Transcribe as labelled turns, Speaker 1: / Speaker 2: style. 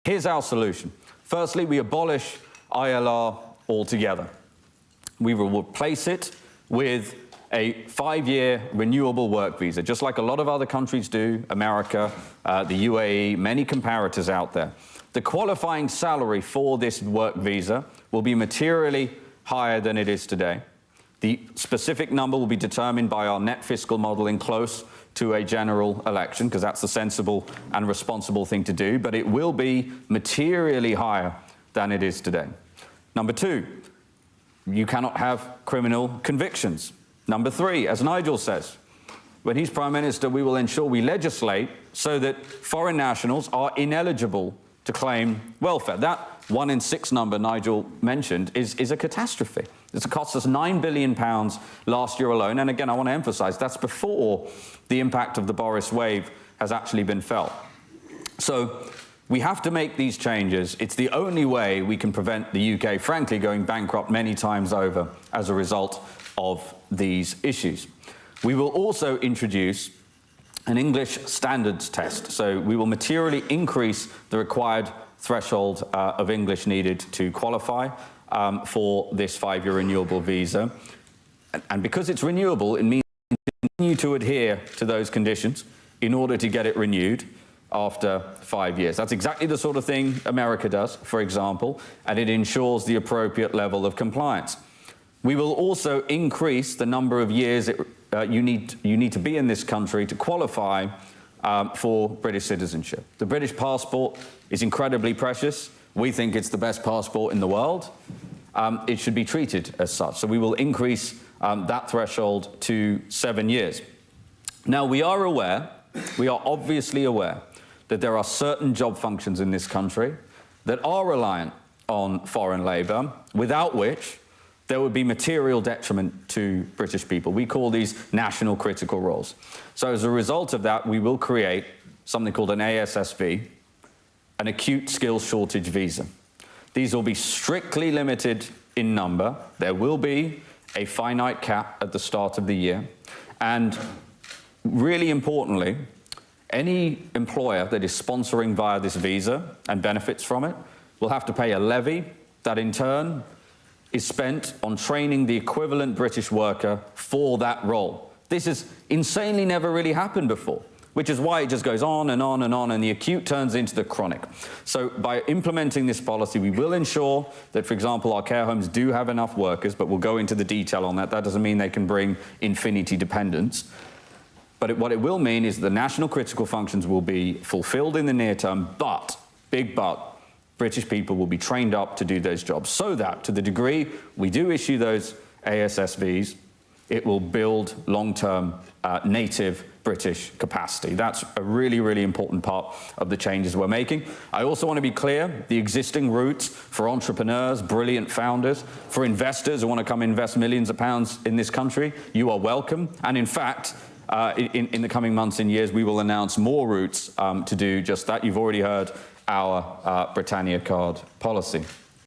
Speaker 1: Here's our solution. Firstly, we abolish ILR altogether. We will replace it with a 5-year renewable work visa, just like a lot of other countries do, America, the UAE, many comparators out there. The qualifying salary for this work visa will be materially higher than it is today. The specific number will be determined by our net fiscal modeling close to a general election, because that's the sensible and responsible thing to do, but it will be materially higher than it is today. Number 2, you cannot have criminal convictions. Number 3, as Nigel says, when he's Prime Minister, we will ensure we legislate so that foreign nationals are ineligible to claim welfare. That 1 in 6 number Nigel mentioned is a catastrophe. It's cost us £9 billion last year alone. And again, I want to emphasize that's before the impact of the Boris wave has actually been felt. So we have to make these changes. It's the only way we can prevent the UK, frankly, going bankrupt many times over as a result of these issues. We will also introduce an English standards test. So we will materially increase the required threshold of English needed to qualify for this 5-year renewable visa. And because it's renewable, it means we continue to adhere to those conditions in order to get it renewed after 5 years. That's exactly the sort of thing America does, for example, and it ensures the appropriate level of compliance. We will also increase the number of years you need to be in this country to qualify for British citizenship. The British passport is incredibly precious. We think it's the best passport in the world. It should be treated as such. So we will increase that threshold to 7 years. Now, we are obviously aware that there are certain job functions in this country that are reliant on foreign labour, without which there would be material detriment to British people. We call these national critical roles. So as a result of that, we will create something called an ASSV, an acute skills shortage visa. These will be strictly limited in number. There will be a finite cap at the start of the year. And really importantly, any employer that is sponsoring via this visa and benefits from it will have to pay a levy that in turn is spent on training the equivalent British worker for that role. This has insanely never really happened before, which is why it just goes on and on and on, and the acute turns into the chronic. So by implementing this policy, we will ensure that, for example, our care homes do have enough workers, but we'll go into the detail on that. That doesn't mean they can bring infinity dependence. But what it will mean is the national critical functions will be fulfilled in the near term, but, big but, British people will be trained up to do those jobs, so that to the degree we do issue those ASSVs, it will build long-term native British capacity. That's a really, really important part of the changes we're making. I also want to be clear, the existing routes for entrepreneurs, brilliant founders, for investors who want to come invest millions of pounds in this country, you are welcome. And in fact, in the coming months and years, we will announce more routes to do just that. You've already heard our Britannia card policy.